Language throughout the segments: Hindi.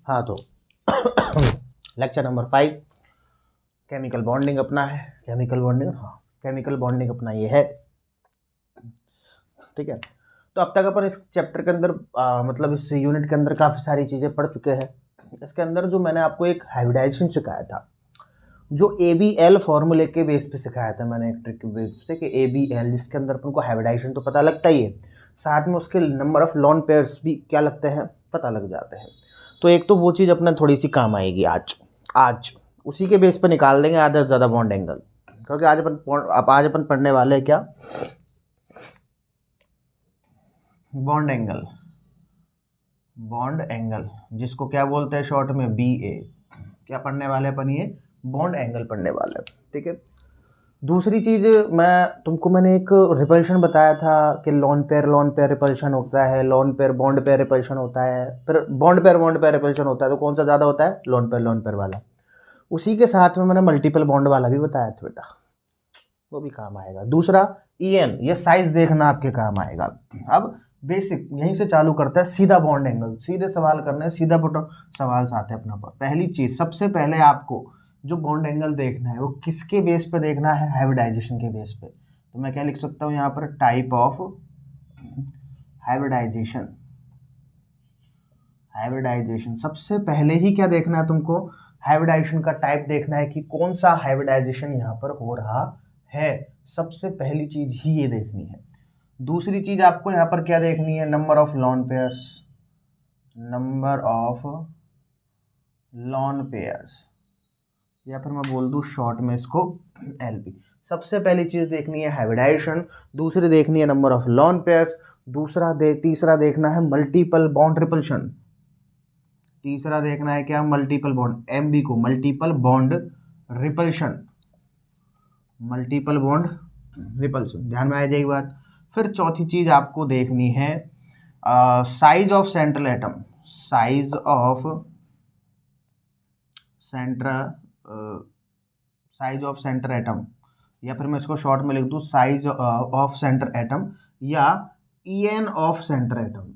हाँ तो लेक्चर नंबर 5 केमिकल बॉन्डिंग अपना है। केमिकल बॉन्डिंग, हाँ केमिकल बॉन्डिंग अपना ये है, ठीक है। तो अब तक अपन इस चैप्टर के अंदर मतलब इस यूनिट के अंदर काफ़ी सारी चीज़ें पढ़ चुके हैं। इसके अंदर जो मैंने आपको एक हाइब्रिडाइजेशन सिखाया था, जो ABL फॉर्मूले के बेस पे सिखाया था मैंने, एक ट्रिक के बेस पे कि ABL, जिसके अंदर अपन को हाइब्रिडाइजेशन तो पता लगता ही है, साथ में उसके नंबर ऑफ लोन पेयर्स भी क्या लगते हैं, पता लग जाते हैं। तो एक तो वो चीज़ अपना थोड़ी सी काम आएगी आज उसी के बेस पे निकाल देंगे आधा से ज़्यादा बॉन्ड एंगल, क्योंकि आज अपन पढ़ने वाले हैं क्या, बॉन्ड एंगल जिसको क्या बोलते हैं शॉर्ट में BA। क्या पढ़ने वाले अपन, ये बॉन्ड एंगल पढ़ने वाले हैं, ठीक है। दूसरी चीज़ मैंने एक रिपल्शन बताया था कि लोन पेयर रिपल्शन होता है, lone pair bond pair repulsion होता है, फिर बॉन्ड पेयर रिपल्शन होता है। तो कौन सा ज़्यादा होता है, लोन पेयर वाला। उसी के साथ में मैंने मल्टीपल बॉन्ड वाला भी बताया था बेटा, वो भी काम आएगा। दूसरा EN, ये साइज देखना आपके काम आएगा। अब बेसिक यहीं से चालू करता है, सीधा बॉन्ड एंगल, सीधे सवाल करने हैं, सीधा पुट सवाल से आते हैं अपना पर। पहली चीज सबसे पहले आपको जो बॉन्ड एंगल देखना है वो किसके बेस पे देखना है, हाइब्रिडाइजेशन के बेस पे। तो मैं क्या लिख सकता हूँ यहाँ पर, टाइप ऑफ हाइब्रिडाइजेशन। सबसे पहले ही क्या देखना है तुमको, हाइब्रिडाइजेशन का टाइप देखना है कि कौन सा हाइब्रिडाइजेशन यहाँ पर हो रहा है। सबसे पहली चीज ही ये देखनी है। दूसरी चीज आपको यहाँ पर क्या देखनी है, नंबर ऑफ लोन पेयर्स, या फिर मैं बोल दूं शॉर्ट में इसको LP। सबसे पहली चीज देखनी है हाइब्रिडाइजेशन, दूसरी देखनी है नंबर ऑफ लोन पेयर्स, तीसरा देखना है मल्टीपल बॉन्ड रिपल्शन, तीसरा देखना है क्या, मल्टीपल बॉन्ड, MB को मल्टीपल बॉन्ड रिपल्शन, ध्यान में आ जाएगी बात। फिर चौथी चीज आपको देखनी है साइज ऑफ सेंट्रल एटम, या फिर मैं इसको शॉर्ट में लिख दूं साइज ऑफ सेंटर एटम, या EN ऑफ सेंटर एटम।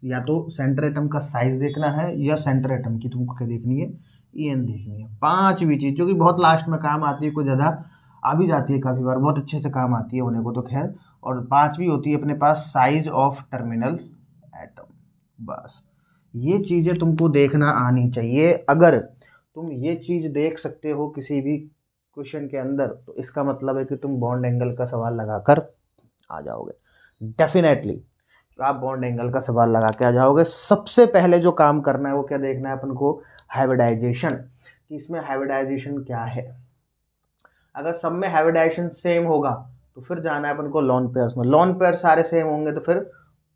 या तो सेंटर एटम का साइज देखना है, या सेंटर एटम की तुमको क्या देखनी है, EN देखनी है। पांचवी चीज जो कि बहुत लास्ट में काम आती है, कोई ज्यादा आ भी जाती है, काफी बार बहुत अच्छे से काम आती है होने को तो खैर। और पांचवी होती है अपने पास साइज ऑफ टर्मिनल एटम। बस ये चीजें तुमको देखना आनी चाहिए। अगर तुम ये चीज देख सकते हो किसी भी क्वेश्चन के अंदर, तो इसका मतलब है कि तुम बॉन्ड एंगल का सवाल लगाकर आ जाओगे डेफिनेटली। आप बॉन्ड एंगल का सवाल लगा के आ जाओगे। सबसे पहले जो काम करना है वो क्या देखना है अपन को, हाइब्रिडाइजेशन, कि इसमें हाइब्रिडाइजेशन क्या है। अगर सब में हाइब्रिडाइजेशन सेम होगा तो फिर जाना है अपन को लोन पेयर्स में। लोन पेयर सारे सेम होंगे तो फिर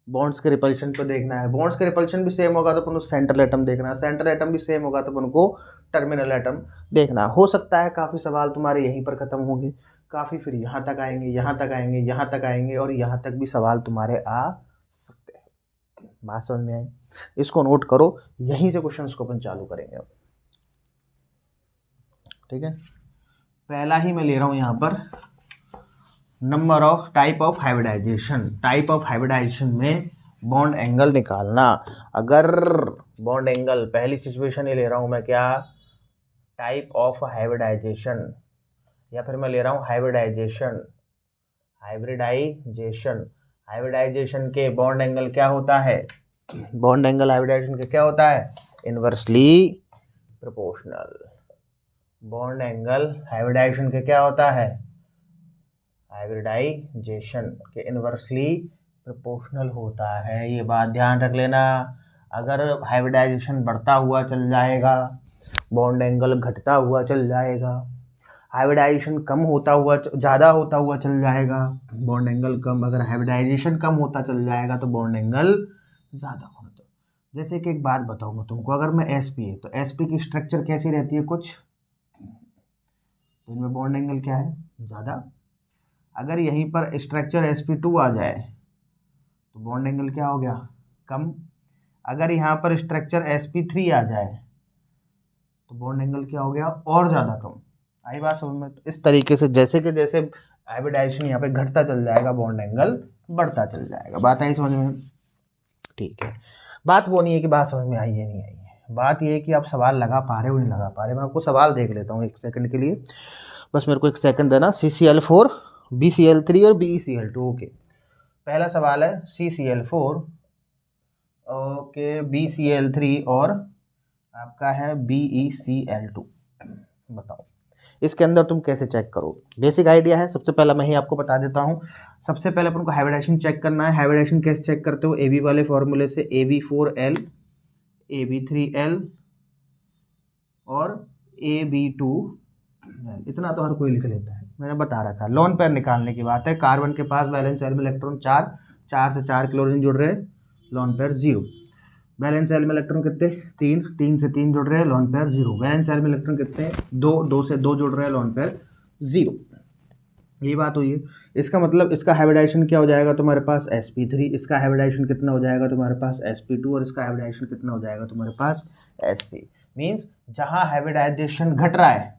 बॉन्ड्स के रिपल्शन पे देखना है। बॉन्ड्स के रिपल्शन भी सेम होगा तो अपन को सेंट्रल एटम देखना है। सेंट्रल एटम भी सेम होगा तो अपन को टर्मिनल एटम देखना। हो सकता है काफ़ी सवाल तुम्हारे यहीं पर ख़त्म होंगे, काफ़ी फिर यहाँ तक आएंगे, यहाँ तक आएंगे, यहाँ तक आएंगे, और यहाँ तक भी सवाल तुम्हारे आ सकते हैं। बात समझ में आई, इसको नोट करो। यहीं से क्वेश्चन को अपन चालू करेंगे अब, ठीक है। पहला ही मैं ले रहा हूँ यहाँ पर, number of type of hybridisation में बॉन्ड एंगल निकालना। अगर बॉन्ड एंगल, पहली सिचुएशन ये ले रहा हूं मैं क्या, टाइप ऑफ हाइब्रिडाइजेशन, या फिर मैं ले रहा हूं हाइब्रिडाइजेशन के बॉन्ड एंगल क्या होता है, बॉन्ड एंगल हाइब्रिडाइजेशन का क्या होता है, inversely proportional. Bond angle hybridisation के क्या होता है, हाइब्रिडाइजेशन के इनवर्सली प्रोपोर्शनल होता है। ये बात ध्यान रख लेना। अगर हाइब्रिडाइजेशन बढ़ता हुआ चल जाएगा, बॉन्ड एंगल घटता हुआ चल जाएगा, हाइब्रिडाइजेशन कम होता हुआ ज़्यादा होता हुआ चल जाएगा, बॉन्ड एंगल कम, अगर हाइब्रिडाइजेशन कम होता चल जाएगा तो बॉन्ड एंगल ज़्यादा होता। जैसे कि एक बात बताऊँ मैं तुमको, अगर मैं SP है तो SP की स्ट्रक्चर कैसी रहती है कुछ, तो इनमें बॉन्ड एंगल क्या है, ज़्यादा। अगर यहीं पर स्ट्रक्चर SP2 आ जाए तो बॉन्ड एंगल क्या हो गया, कम। अगर यहाँ पर स्ट्रक्चर SP3 आ जाए तो बॉन्ड एंगल क्या हो गया, और ज़्यादा कम। आई बात समझ में। तो इस तरीके से जैसे कि जैसे हाइब्रिडाइजेशन यहाँ पे घटता चल जाएगा, बॉन्ड एंगल बढ़ता चल जाएगा। बात आई समझ में, ठीक है। बात वो नहीं है कि बात समझ में आई है नहीं आई है, बात ये है कि आप सवाल लगा पा रहे हो नहीं लगा पा रहे। मैं आपको सवाल देख लेता हूँ 1 सेकंड के लिए, बस मेरे को 1 सेकंड देना। CCl4, BCl3 और BeCl2। ओके, पहला सवाल है CCl4, ओके, BCl3 और आपका है BeCl2। बताओ इसके अंदर तुम कैसे चेक करोगे। बेसिक आइडिया है, सबसे पहला मैं ही आपको बता देता हूँ। सबसे पहले अपन को हाइब्रिडाइजेशन चेक करना है। हाइब्रिडाइजेशन कैसे चेक करते हो, AB वाले फॉर्मूले से, AB4L, AB3L और AB2L, इतना तो हर कोई लिख लेता है, मैंने बता रखा है। लोन पेयर निकालने की बात है। कार्बन के पास वैलेंस शेल में इलेक्ट्रॉन 4, 4 से 4 क्लोरीन जुड़ रहे हैं, लोन पेयर 0। वैलेंस शेल में इलेक्ट्रॉन कितने, 3, 3 से 3 जुड़ रहे हैं, लोन पेयर 0। वैलेंस शेल में इलेक्ट्रॉन कितने, 2, 2 से 2 जुड़ रहे हैं, लोन पेयर 0। ये बात हुई है। इसका मतलब इसका हाइब्रिडाइजेशन क्या हो जाएगा तुम्हारे पास, sp3। इसका हाइब्रिडाइजेशन कितना हो जाएगा तुम्हारे पास, sp2। और इसका हाइब्रिडाइजेशन कितना हो जाएगा तुम्हारे पास, sp। मीन्स जहां हाइब्रिडाइजेशन घट रहा है,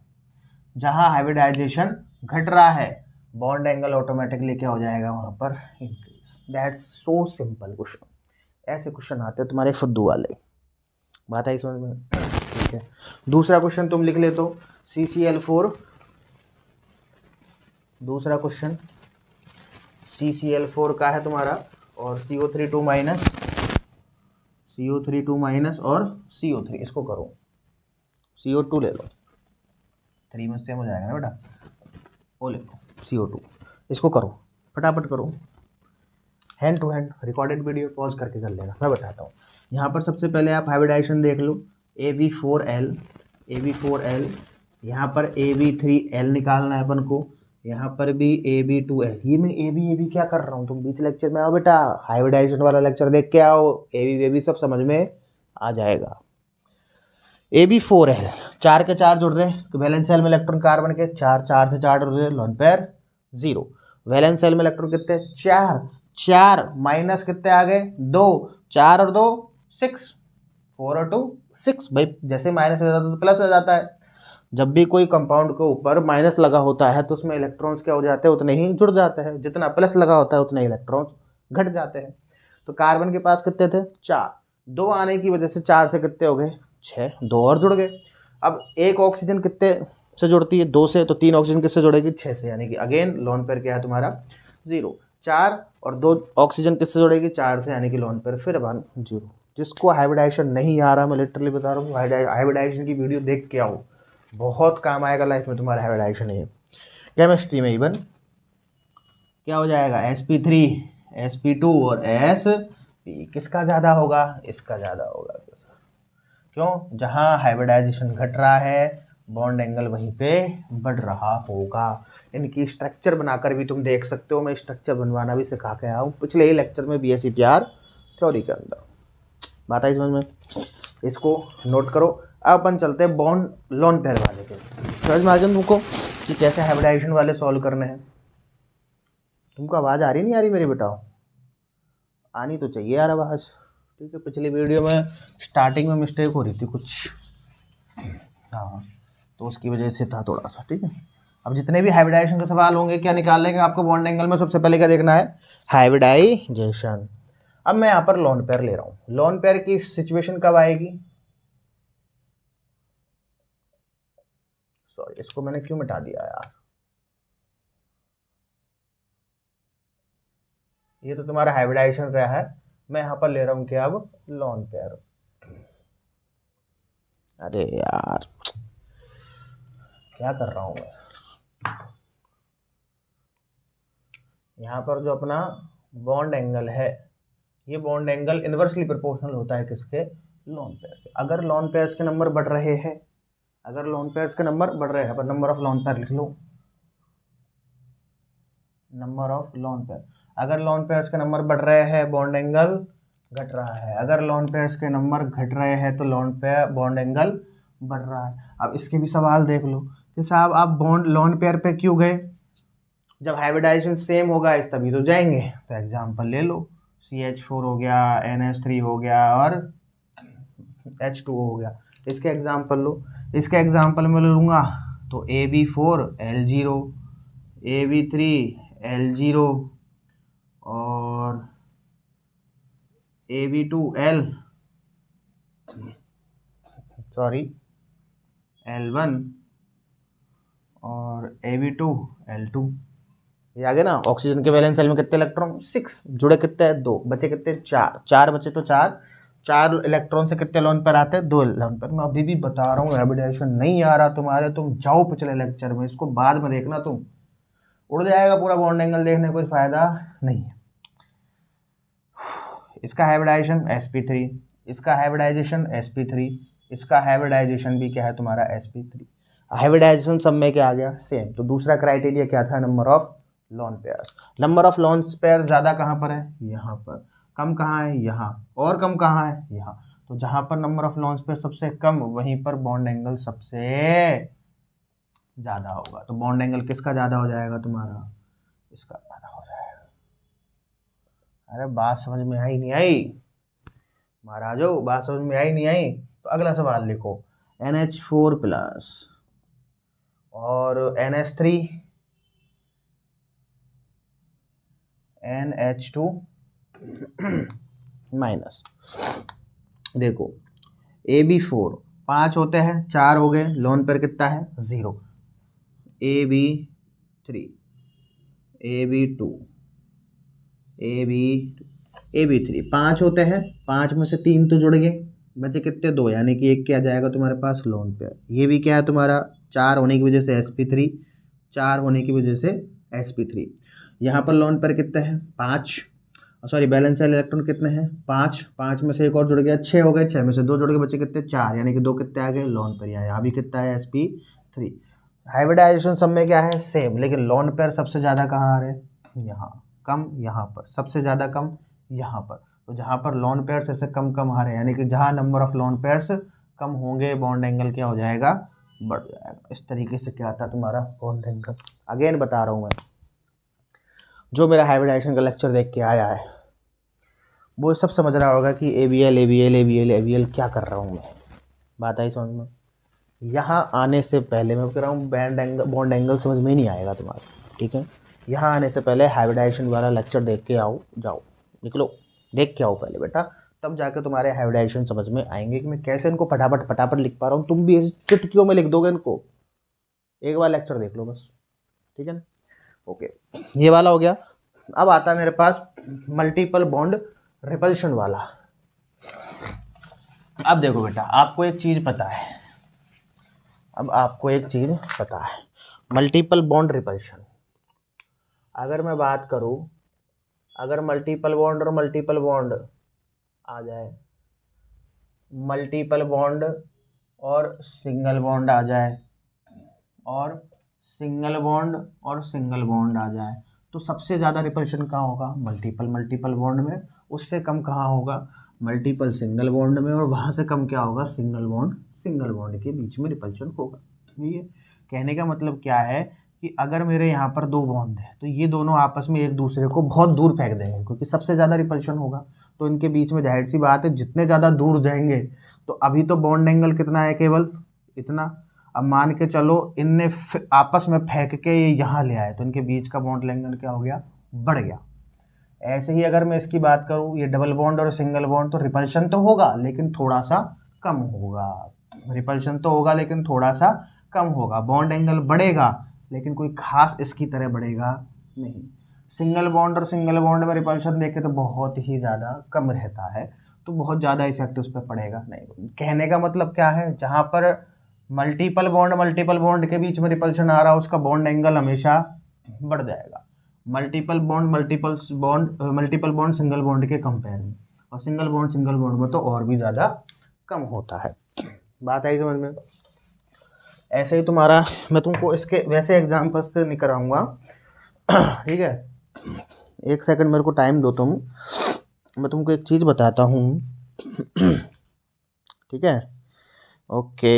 जहां हाइब्रिडाइजेशन घट रहा है, बॉन्ड एंगल ऑटोमेटिकली क्या हो जाएगा वहां पर, increase. That's so simple question. ऐसे क्वेश्चन आते हैं तुम्हारे फुद्दू वाले, बात आई समझ में, ठीक है। दूसरा क्वेश्चन तुम लिख ले तो CCl4, दूसरा क्वेश्चन CCl4 का है तुम्हारा, और CO32 माइनस, CO32 माइनस और CO3, इसको करो, CO2 ले लो, 3 में सेम हो जाएगा ना बेटा, वो ले लो CO2, इसको करो, फटाफट करो, hand to hand. Recorded video pause करके कर लेना, मैं बताता हूँ। यहाँ पर सबसे पहले आप हाइब्रिडाइजेशन देख लो, AB4L, AB4L, यहाँ पर AB3L निकालना है अपन को, यहाँ पर भी AB2L। ये मैं AB क्या कर रहा हूँ, तुम बीच लेक्चर में आओ बेटा, हाइब्रिडाइजेशन वाला लेक्चर देख के आओ, AB सब समझ में आ जाएगा। AB4L, 4 के 4 जुड़ रहे हैं, वैलेंस शेल में इलेक्ट्रॉन कार्बन के 4, 4 से 4 जुड़ रहे हैं, लोन पेयर 0। वैलेंस शेल में इलेक्ट्रॉन कितने, 4, 4 माइनस कितने आ गए, 2, 4 और 2 6, 4 और 2 6। भाई जैसे माइनस हो जाता है तो प्लस हो जाता है। जब भी कोई कंपाउंड के ऊपर माइनस लगा होता है तो उसमें इलेक्ट्रॉन्स क्या हो जाते हैं, उतने ही जुड़ जाते हैं, जितना प्लस लगा होता है उतने इलेक्ट्रॉन्स घट जाते हैं। तो कार्बन के पास कितने थे, 4, 2 आने की वजह से 4 से कितने हो गए, 6, 2 और जुड़ गए। अब एक ऑक्सीजन कितने से जुड़ती है, 2 से, तो 3 ऑक्सीजन किससे जुड़ेगी, 6 से, यानी कि अगेन लोन पेयर क्या है तुम्हारा 0। 4 और 2 ऑक्सीजन किससे जुड़ेगी, 4 से, यानी कि लोन पेयर फिर 1 0। जिसको हाइब्रिडाइजेशन नहीं आ रहा, मैं लिटरली बता रहा हूँ, हाइब्रिडाइजेशन की वीडियो देख के आओ, बहुत काम आएगा लाइफ में तुम्हारा हाइब्रिडाइजेशन है। केमिस्ट्री में इवन क्या हो जाएगा, sp3, sp2 और sp, किसका ज़्यादा होगा, इसका ज़्यादा होगा। क्यों, जहाँ हाइब्रिडाइजेशन घट रहा है बॉन्ड एंगल वहीं पे बढ़ रहा होगा। इनकी स्ट्रक्चर बनाकर भी तुम देख सकते हो, मैं स्ट्रक्चर बनवाना भी सिखा के आया हूँ पिछले ही लेक्चर में, BSc थ्योरी के अंदर। बात आई समझ में, इसको नोट करो। अब अपन चलते हैं बॉन्ड लोन पेयर वाले के, समझ में आ गया तुमको कि कैसे हाइब्रिडाइजेशन वाले सॉल्व करने हैं। तुमको आवाज़ आ रही नहीं आ रही मेरी बेटा, आनी तो चाहिए यार आवाज़, ठीक है। पिछली वीडियो में स्टार्टिंग में मिस्टेक हो रही थी कुछ, हाँ, तो उसकी वजह से था थोड़ा सा, ठीक है। अब जितने भी हाइब्रिडाइजेशन के सवाल होंगे क्या निकाल लेंगे आपको बॉन्ड एंगल में, सबसे पहले क्या देखना है, हाइब्रिडाइजेशन। अब मैं यहाँ पर लोन पेयर ले रहा हूँ, लोन पेयर की सिचुएशन कब आएगी, सॉरी इसको मैंने क्यों मिटा दिया यार, ये तो तुम्हारा हाइब्रिडाइजेशन रहा है, मैं यहाँ पर ले रहा हूँ क्या, अब लोन पेयर। अरे यार क्या कर रहा हूँ मैं, यहाँ पर जो अपना बॉन्ड एंगल है, ये बॉन्ड एंगल इनवर्सली प्रोपोर्शनल होता है किसके, लोन पेयर के। अगर लोन पेयर्स के नंबर बढ़ रहे हैं, अगर लोन पेयर्स के नंबर बढ़ रहे हैं, पर नंबर ऑफ लोन पेयर लिख लो, नंबर ऑफ लोन पेयर। अगर लोन पेयर्स के नंबर बढ़ रहे हैं बॉन्ड एंगल घट रहा है, अगर लोन पेयर्स के नंबर घट रहे हैं तो लोन पेयर बॉन्ड एंगल बढ़ रहा है। अब इसके भी सवाल देख लो कि साहब आप बॉन्ड लोन पेयर पे क्यों गए, जब हाइब्रिडाइजेशन सेम होगा इस तभी तो जाएंगे। तो एग्जांपल ले लो, CH4 हो गया, NH3 हो गया और H2O हो गया, इसके एग्जांपल लो। इसके एग्जांपल में लूँगा तो AB4L0, AB3L0 और AB2L सॉरी L1 और Ab2 L2। ये आ गया ना। ऑक्सीजन के वैलेंस शेल में कितने इलेक्ट्रॉन? 6। जुड़े कितने हैं? 2। बचे कितने? 4। 4 बचे तो 4 इलेक्ट्रॉन से कितने लोन पेयर आते हैं? 2 लोन पेयर। मैं अभी भी बता रहा हूँ, हाइब्रिडाइजेशन नहीं आ रहा तुम्हारे, तुम जाओ पिछले लेक्चर में, इसको बाद में देखना, तुम उड़ जाएगा पूरा बॉन्ड एंगल, देखने कोई फायदा नहीं है। इसका हाइब्रिडाइजेशन sp3, इसका हाइब्रिडाइजेशन sp3, इसका हाइब्रिडाइजेशन भी क्या है तुम्हारा? sp3। हाइब्रिडाइजेशन सब में क्या आ गया? सेम। तो दूसरा क्राइटेरिया क्या था? Number of lone pairs. Number of lone pair ज्यादा कहाँ पर है? यहाँ पर। कम कहाँ है? यहाँ। और कम कहाँ है? यहाँ। तो जहां पर नंबर ऑफ लोन पेयर सबसे कम, वहीं पर बॉन्ड एंगल सबसे ज्यादा होगा। तो बॉन्ड एंगल किसका ज्यादा हो जाएगा तुम्हारा? इसका ज्यादा हो जाएगा। अरे बात समझ में आई नहीं आई महाराजो? बात समझ में आई नहीं आई? तो अगला सवाल लिखो। NH4 प्लस और NH3 NH2 माइनस। देखो Ab4 5 होते हैं, 4 हो गए, लोन पेयर कितना है? 0। Ab3 Ab2 Ab3 5 होते हैं, 5 में से 3 तो जुड़ गए, बचे कितने? 2, यानी कि एक क्या जाएगा तुम्हारे पास? Lone pair. ये भी क्या है तुम्हारा? 4 होने की वजह से sp3, 4 होने की वजह से sp3। यहाँ पर लोन पेयर कितने हैं? 5। सॉरी, बैलेंस वाले इलेक्ट्रॉन कितने हैं? 5। 5 में से एक और जुड़ गया, 6 हो गए, 6 में से 2 जुड़ गए, बचे कितने? 4, यानी कि 2 कितने आ गए? Lone pair. यहाँ भी कितना है? sp3। हाइब्रिडाइजेशन सब में क्या है? सेम, लेकिन लोन पेयर सबसे ज़्यादा कहाँ आ रहे हैं? यहाँ। कम यहाँ पर, सबसे ज़्यादा कम यहाँ पर। तो जहाँ पर लोन पेयर्स ऐसे कम कम आ रहे हैं, यानी कि जहाँ नंबर ऑफ लोन पेयर्स कम होंगे, बॉन्ड एंगल क्या हो जाएगा? बढ़ जाएगा। इस तरीके से क्या आता तुम्हारा? Bond angle. अगेन बता रहा हूँ मैं, जो मेरा हाइब्रिडाइजेशन का लेक्चर देख के आया है वो सब समझ रहा होगा कि ABL क्या कर रहा हूँ मैं। बात आई समझ में? यहाँ आने से पहले मैं कह रहा हूँ बॉन्ड एंगल समझ में ही नहीं आएगा तुम्हारा, ठीक है? यहाँ आने से पहले हाइब्रिडाइजेशन वाला लेक्चर देख के आओ, जाओ निकलो, देख के आओ पहले बेटा, तब जाके तुम्हारे हाइब्रिडाइजेशन समझ में आएंगे कि मैं कैसे इनको फटाफट फटाफट लिख पा रहा हूँ। तुम भी ऐसे चुटकियों में लिख दोगे इनको, एक बार लेक्चर देख लो बस, ठीक है ना? ओके, ये वाला हो गया। अब आता है मेरे पास मल्टीपल बॉन्ड रिपल्शन वाला। अब देखो बेटा, आपको एक चीज पता है, मल्टीपल बॉन्ड रिपल्शन। अगर मैं बात करूं, अगर मल्टीपल बॉन्ड और मल्टीपल बॉन्ड आ जाए, मल्टीपल बॉन्ड और सिंगल बॉन्ड आ जाए, और सिंगल बॉन्ड और सिंगल बॉन्ड आ जाए, तो सबसे ज़्यादा रिपल्शन कहाँ होगा? मल्टीपल बॉन्ड में। उससे कम कहाँ होगा? मल्टीपल सिंगल बॉन्ड में। और वहाँ से कम क्या होगा? सिंगल बॉन्ड के बीच में रिपल्शन होगा। ये कहने का मतलब क्या है कि अगर मेरे यहाँ पर 2 बॉन्ड है तो ये दोनों आपस में एक दूसरे को बहुत दूर फेंक देंगे, क्योंकि सबसे ज़्यादा रिपल्शन होगा। तो इनके बीच में जाहिर सी बात है, जितने ज़्यादा दूर जाएंगे, तो अभी तो बॉन्ड एंगल कितना है? केवल इतना। अब मान के चलो इनने आपस में फेंक के ये यहाँ ले आए, तो इनके बीच का बॉन्ड एंगल क्या हो गया? बढ़ गया। ऐसे ही अगर मैं इसकी बात करूँ, ये डबल बॉन्ड और सिंगल बॉन्ड, तो रिपल्शन तो होगा लेकिन थोड़ा सा कम होगा। रिपल्शन तो होगा लेकिन थोड़ा सा कम होगा। बॉन्ड एंगल बढ़ेगा लेकिन कोई खास इसकी तरह बढ़ेगा नहीं। सिंगल बॉन्ड और सिंगल बॉन्ड में रिपल्शन देखे तो बहुत ही ज़्यादा कम रहता है, तो बहुत ज़्यादा इफेक्ट उस पर पड़ेगा नहीं। कहने का मतलब क्या है, जहाँ पर मल्टीपल बॉन्ड के बीच में रिपल्शन आ रहा है, उसका बॉन्ड एंगल हमेशा बढ़ जाएगा। मल्टीपल बॉन्ड सिंगल बॉन्ड के कंपेयर में, और सिंगल बॉन्ड में तो और भी ज़्यादा कम होता है। बात आई समझ में? ऐसे ही तुम्हारा, मैं तुमको इसके वैसे एग्जाम्पल से नहीं कराऊंगा, ठीक है? एक सेकंड मेरे को टाइम दो तुम, मैं तुमको एक चीज़ बताता हूँ, ठीक है? ओके,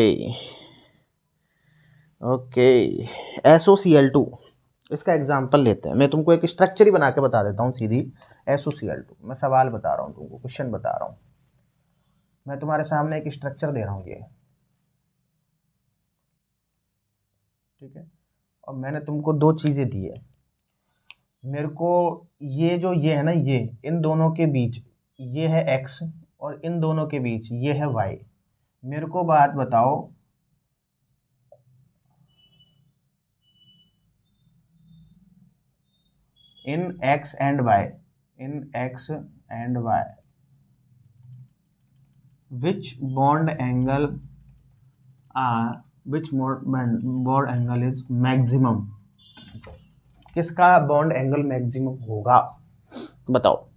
SOCl2, इसका एग्जाम्पल लेते हैं। मैं तुमको एक स्ट्रक्चर ही बना के बता देता हूँ सीधी। SOCl2, मैं सवाल बता रहा हूँ तुमको, क्वेश्चन बता रहा हूँ। मैं तुम्हारे सामने एक स्ट्रक्चर दे रहा हूँ ये, ठीक है? और मैंने तुमको 2 चीज़ें दी है। मेरे को ये जो ये है ना, ये इन दोनों के बीच ये है x, और इन दोनों के बीच ये है y। मेरे को बात बताओ, इन x and y, which bond angle is maximum? किसका बॉन्ड एंगल मैक्सिमम होगा बताओ।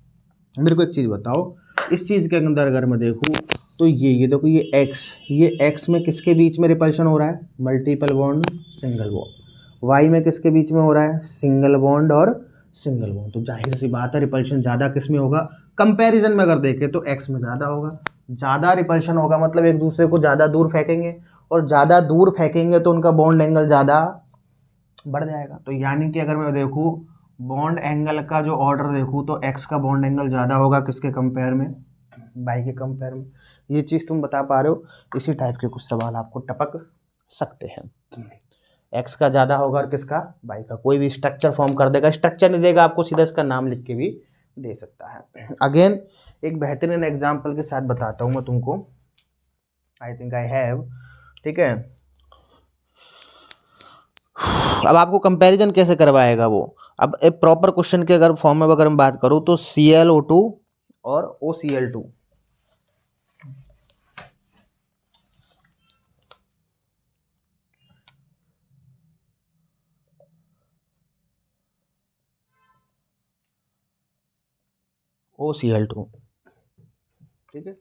मेरे को एक चीज बताओ, इस चीज के अंदर अगर मैं देखूं तो ये देखो, ये x में किसके बीच में रिपल्शन हो रहा है? Multiple bond single bond. y में किसके बीच में हो रहा है? सिंगल बॉन्ड और सिंगल बॉन्ड। तो जाहिर सी बात है रिपल्शन ज़्यादा किस में होगा? कंपैरिजन में अगर देखें तो x में ज़्यादा होगा। ज़्यादा रिपल्शन होगा मतलब एक दूसरे को ज़्यादा दूर फेंकेंगे, और ज़्यादा दूर फेंकेंगे तो उनका बॉन्ड एंगल ज़्यादा बढ़ जाएगा। तो यानी कि अगर मैं देखूँ बॉन्ड एंगल का जो ऑर्डर देखूँ तो x का बॉन्ड एंगल ज़्यादा होगा किसके कंपेयर में? y के कंपेयर में। ये चीज़ तुम बता पा रहे हो? इसी टाइप के कुछ सवाल आपको टपक सकते हैं। x का ज़्यादा होगा और किसका? y का। कोई भी स्ट्रक्चर फॉर्म कर देगा, स्ट्रक्चर नहीं देगा आपको, सीधा इसका नाम लिख के भी दे सकता है। अगेन एक बेहतरीन एग्जाम्पल के साथ बताता हूँ मैं तुमको, आई थिंक आई हैव, ठीक है। अब आपको कंपैरिजन कैसे करवाएगा वो? अब एक प्रॉपर क्वेश्चन के अगर फॉर्म में अगर मैं बात करूँ तो ClO2 और OCl2, OCl2, ठीक है,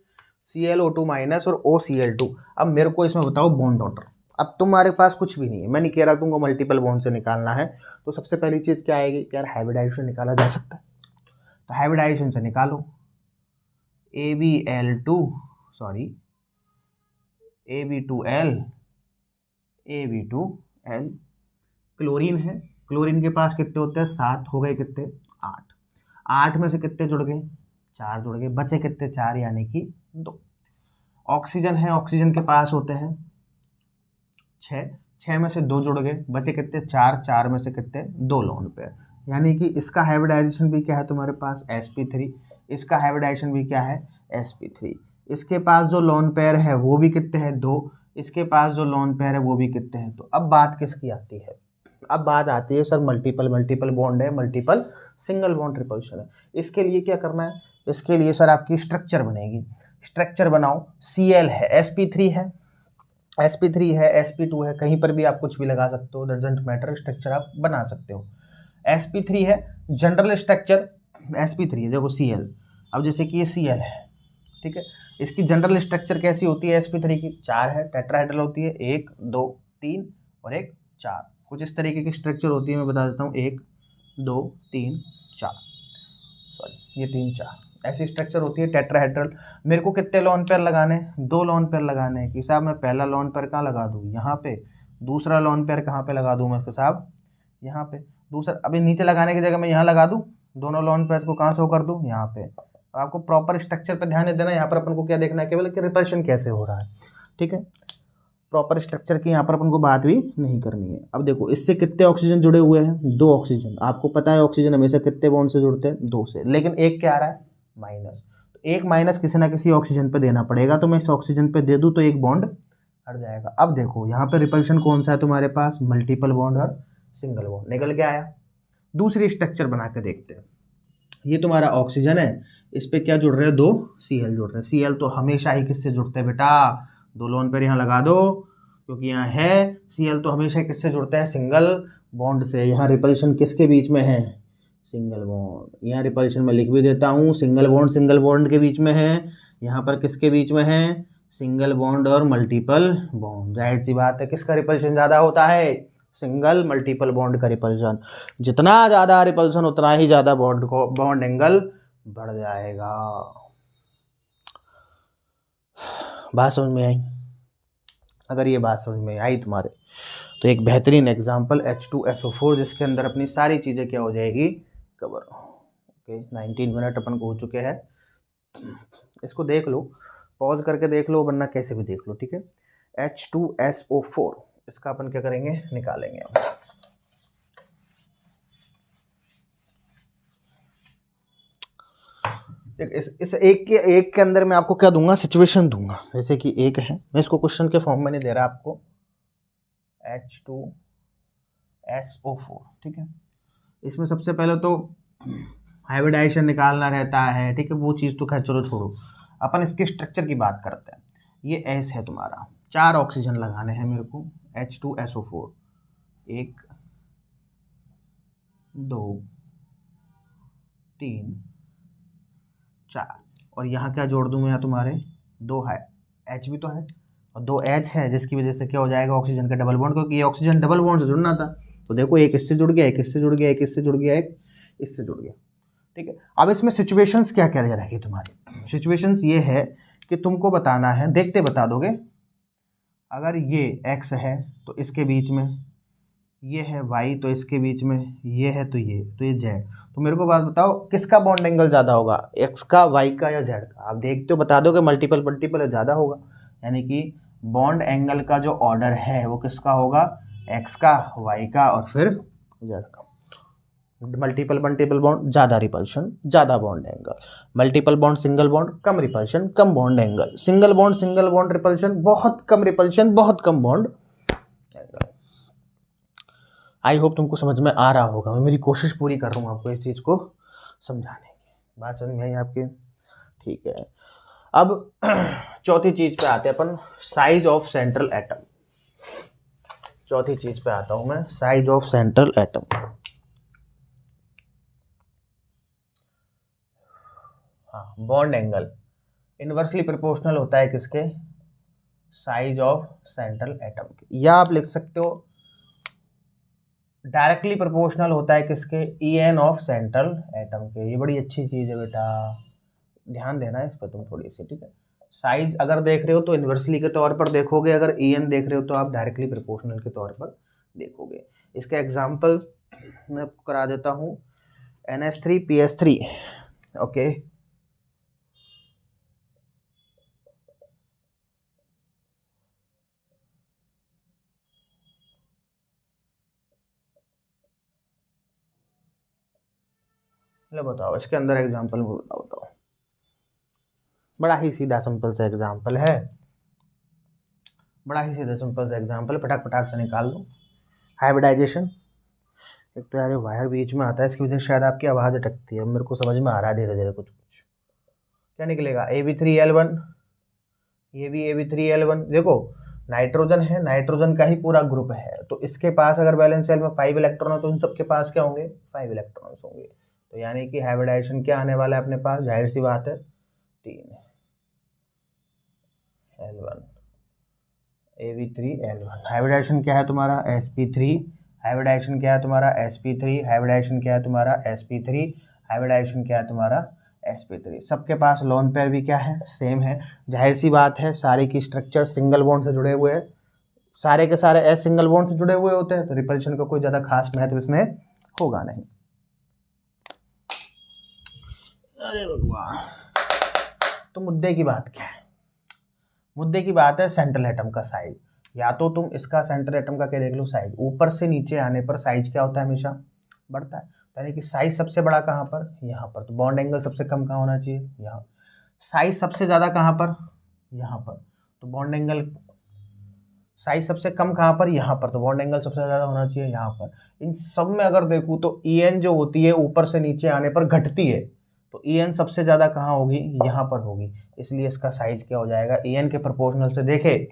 ClO2 माइनस और OCl2। अब मेरे को इसमें बताओ बॉन्ड ऑर्डर। अब तुम्हारे पास कुछ भी नहीं है, मैं नहीं कह रहा तुमको मल्टीपल बॉन्ड से निकालना है, तो सबसे पहली चीज़ क्या आएगी कि यार हाइब्रिडाइजेशन निकाला जा सकता है, तो हाइब्रिडाइजेशन से निकालो। Ab2L, Ab2L, क्लोरीन है, क्लोरीन के पास कितने होते हैं? 7 हो गए, कितने? 8। 8 में से कितने जुड़ गए? 4 जुड़ गए, बचे कितने? 4 यानी कि 2। ऑक्सीजन है, ऑक्सीजन के पास होते हैं 6, 6 में से 2 जुड़ गए, बचे कितने? 4, 4 में से कितने? 2 लोन पेयर। यानी कि इसका हाइब्रिडाइजेशन भी क्या है तुम्हारे पास? sp3। इसका हाइब्रिडाइजेशन भी क्या है? sp3। इसके पास जो लोन पेयर है वो भी कितने हैं? 2। इसके पास जो लोन पेयर है वो भी कितने हैं? तो अब बात किसकी आती है? अब बात आती है सर मल्टीपल बॉन्ड है, मल्टीपल सिंगल बॉन्ड रिपल्शन है। इसके लिए क्या करना है? इसके लिए सर आपकी स्ट्रक्चर बनेगी। स्ट्रक्चर बनाओ। Cl है, sp3 है, sp3 है, sp2 है, कहीं पर भी आप कुछ भी लगा सकते हो, डजंट मैटर, स्ट्रक्चर आप बना सकते हो। sp3 है, जनरल स्ट्रक्चर sp3 है, देखो Cl। अब जैसे कि ये Cl है, ठीक है, इसकी जनरल स्ट्रक्चर कैसी होती है sp3 की? 4 है, टेट्राहेड्रल होती है, 1 2 3 और 1 4। कुछ इस तरीके की स्ट्रक्चर होती है, मैं बता देता हूँ, 1 2 3 4, सॉरी ये 3 4 ऐसी स्ट्रक्चर होती है टेट्राहेड्रल। मेरे को कितने लोन पेयर लगाने हैं? 2 लोन पेयर लगाने हैं कि साहब मैं पहला लोन पेयर कहाँ लगा दूँ? यहाँ पे। दूसरा लोन पेयर कहाँ पे लगा दूँ मैं इसको साहब? यहाँ पे। दूसरा अभी नीचे लगाने की जगह मैं यहाँ लगा दूँ, दोनों लोन पेयर को कहाँ शो कर दूँ? यहाँ पे। आपको प्रॉपर स्ट्रक्चर पर ध्यान देना है। यहाँ पर अपन को क्या देखना है केवल कि रिपल्शन कैसे हो रहा है, ठीक है। प्रॉपर स्ट्रक्चर की यहाँ पर अपन को बात भी नहीं करनी है। अब देखो इससे कितने ऑक्सीजन जुड़े हुए हैं? 2 ऑक्सीजन। आपको पता है ऑक्सीजन हमेशा कितने बॉन्ड से जुड़ते हैं? 2 से। लेकिन एक क्या आ रहा है? माइनस। तो एक माइनस किसी ना किसी ऑक्सीजन पे देना पड़ेगा, तो मैं इस ऑक्सीजन पे दे दूँ तो एक बॉन्ड हट जाएगा। अब देखो यहाँ पे रिपल्शन कौन सा है तुम्हारे पास? मल्टीपल बॉन्ड और सिंगल बॉन्ड। निकल के आया। दूसरी स्ट्रक्चर बना के देखते हैं। ये तुम्हारा ऑक्सीजन है, इस पे क्या जुड़ रहे हैं? 2 Cl जुड़ रहे हैं। Cl तो हमेशा ही किससे जुड़ते हैं बेटा? 2 लोन पेयर यहाँ लगा दो, क्योंकि यहाँ है। Cl तो हमेशा किससे जुड़ते हैं? सिंगल बॉन्ड से। यहाँ रिपल्शन किसके बीच में है? Single bond. यहाँ रिपल्शन में लिख भी देता हूँ, सिंगल बॉन्ड के बीच में है। यहाँ पर किसके बीच में है? सिंगल बॉन्ड और मल्टीपल बॉन्ड। जाहिर सी बात है किसका रिपल्शन ज़्यादा होता है? सिंगल मल्टीपल बॉन्ड का रिपल्शन। जितना ज़्यादा रिपल्शन उतना ही ज़्यादा बॉन्ड एंगल बढ़ जाएगा। बात समझ में आई? अगर ये बात समझ में आई तुम्हारे, तो एक बेहतरीन एग्जांपल H2SO4, जिसके अंदर अपनी सारी चीज़ें क्या हो जाएगी? कवर। ओके 19 मिनट अपन को हो चुके हैं। इसको देख लो, पॉज करके देख लो, वरना कैसे भी देख लो, ठीक है। H2SO4 इसका अपन क्या करेंगे? निकालेंगे। इस एक के अंदर मैं आपको क्या दूंगा, सिचुएशन दूंगा। जैसे कि एक है, मैं इसको क्वेश्चन के फॉर्म में नहीं दे रहा आपको, H2SO4, ठीक है। इसमें सबसे पहले तो हाइब्रिडाइजेशन निकालना रहता है, ठीक है, वो चीज़ तो खैर चलो छोड़ो, अपन इसके स्ट्रक्चर की बात करते हैं। ये S है तुम्हारा, 4 ऑक्सीजन लगाने हैं मेरे को, H2SO4, 1 2 3 4, और यहाँ क्या जोड़ दूँ मैं तुम्हारे, 2 है, H भी तो है और 2 H है, जिसकी वजह से क्या हो जाएगा, ऑक्सीजन का डबल बॉन्ड, क्योंकि ये ऑक्सीजन डबल बॉन्ड से जुड़ना था। तो देखो एक इससे जुड़ गया, एक इससे जुड़ गया, एक इससे जुड़ गया, एक इससे जुड़ गया, ठीक है। अब इसमें सिचुएशंस क्या क्या रहेगी तुम्हारी, सिचुएशंस ये है कि तुमको बताना है, देखते बता दोगे। अगर ये X है तो इसके बीच में, ये है Y तो इसके बीच में, ये है तो ये Z, तो मेरे को बात बताओ किसका बॉन्ड एंगल ज़्यादा होगा, X का, Y का या Z का। आप देखते हो बता दोगे मल्टीपल मल्टीपल ज़्यादा होगा, यानी कि बॉन्ड एंगल का जो ऑर्डर है वो किसका होगा, X का, Y का और फिर Z का। मल्टीपल मल्टीपल बॉन्ड ज़्यादा रिपल्शन, ज़्यादा bond angle. Multiple bond single bond कम रिपल्शन, कम bond angle. Single bond repulsion, बहुत कम रिपल्शन, बहुत कम बॉन्ड एंगल। आई होप तुमको समझ में आ रहा होगा, मैं मेरी कोशिश पूरी कर रहा हूँ आपको इस चीज़ को समझाने की। बात समझ में आई आपके, ठीक है। अब चौथी चीज़ पे आते हैं अपन, साइज ऑफ सेंट्रल एटम। चौथी चीज़ पे आता हूँ मैं, साइज ऑफ सेंट्रल एटम। हाँ, बॉन्ड एंगल इनवर्सली प्रोपोर्शनल होता है किसके, साइज ऑफ सेंट्रल एटम के, या आप लिख सकते हो डायरेक्टली प्रोपोर्शनल होता है किसके, EN ऑफ सेंट्रल एटम के। ये बड़ी अच्छी चीज़ है बेटा, ध्यान देना इस पर तुम थोड़ी सी, ठीक है। साइज अगर देख रहे हो तो इन्वर्सली के तौर पर देखोगे, अगर EN देख रहे हो तो आप डायरेक्टली प्रोपोर्शनल के तौर पर देखोगे। इसका एग्जाम्पल मैं आपको करा देता हूँ, NH3PS3, ओके। लो बताओ इसके अंदर एग्जाम्पल बताओ। बड़ा ही सीधा सिंपल सा एग्जाम्पल है, बड़ा ही सीधा सिंपल सा एग्जाम्पल, फटाक फटाक से निकाल दो। हाइब्रिडाइजेशन, एक तो यार वायर बीच में आता है, इसकी वजह से शायद आपकी आवाज़ अटकती है, मेरे को समझ में आ रहा है धीरे धीरे कुछ कुछ। क्या निकलेगा, AB3L1, ये भी AB3L1। देखो नाइट्रोजन है, नाइट्रोजन का ही पूरा ग्रुप है, तो इसके पास अगर बैलेंस शेल में 5 इलेक्ट्रॉन है तो इन सबके पास क्या होंगे, 5 इलेक्ट्रॉन्स होंगे। तो यानी कि हाइब्रिडाइजेशन क्या आने वाला है अपने पास, जाहिर सी बात है 3L1 AB3L1। हाइब्रिडाइजेशन क्या है तुम्हारा, sp3। हाइब्रिडाइजेशन क्या है तुम्हारा, sp3। हाइब्रिडाइजेशन क्या है तुम्हारा, sp3। हाइब्रिडाइजेशन क्या है तुम्हारा, sp3। सबके पास लोन पेयर भी क्या है, सेम है। जाहिर सी बात है सारे की स्ट्रक्चर सिंगल बॉन्ड से जुड़े हुए हैं, सारे के सारे S सिंगल बॉन्ड से जुड़े हुए होते हैं, तो रिपल्शन का कोई ज़्यादा खास महत्व इसमें होगा नहीं। अरे भगवान, तो मुद्दे की बात क्या है, मुद्दे की बात है सेंट्रल एटम का साइज। या तो तुम इसका सेंट्रल एटम का क्या देख लो, साइज ऊपर से नीचे आने पर साइज क्या होता है, हमेशा बढ़ता है। यानी कि साइज सबसे बड़ा कहाँ पर, यहाँ पर, तो बॉन्ड एंगल सबसे कम कहाँ होना चाहिए, यहाँ। साइज सबसे ज़्यादा कहाँ पर, यहाँ पर, तो बॉन्ड एंगल, साइज सबसे कम कहाँ पर, यहाँ पर, तो बॉन्ड एंगल सबसे ज़्यादा होना चाहिए यहाँ पर। इन सब में अगर देखूँ तो EN जो होती है ऊपर से नीचे आने पर घटती है, तो EN सबसे ज़्यादा कहाँ होगी, यहाँ पर होगी, इसलिए इसका साइज क्या हो जाएगा, EN के प्रोपोर्शनल से देखे,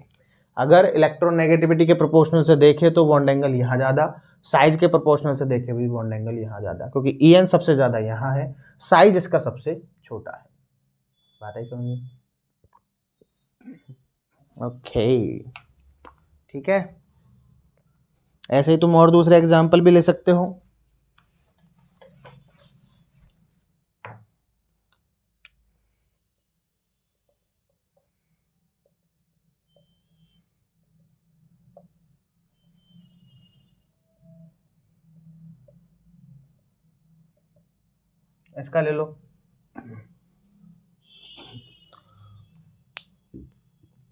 अगर इलेक्ट्रोनेगेटिविटी के प्रोपोर्शनल से देखे तो बॉन्ड एंगल यहाँ ज़्यादा, साइज के प्रोपोर्शनल से देखे भी बॉन्ड एंगल यहाँ ज़्यादा, क्योंकि EN सबसे ज़्यादा यहाँ है, साइज इसका सबसे छोटा है। बात है समझ में, ओके, ठीक है। ऐसे ही तुम और दूसरे एग्जाम्पल भी ले सकते हो। इसका ले लो,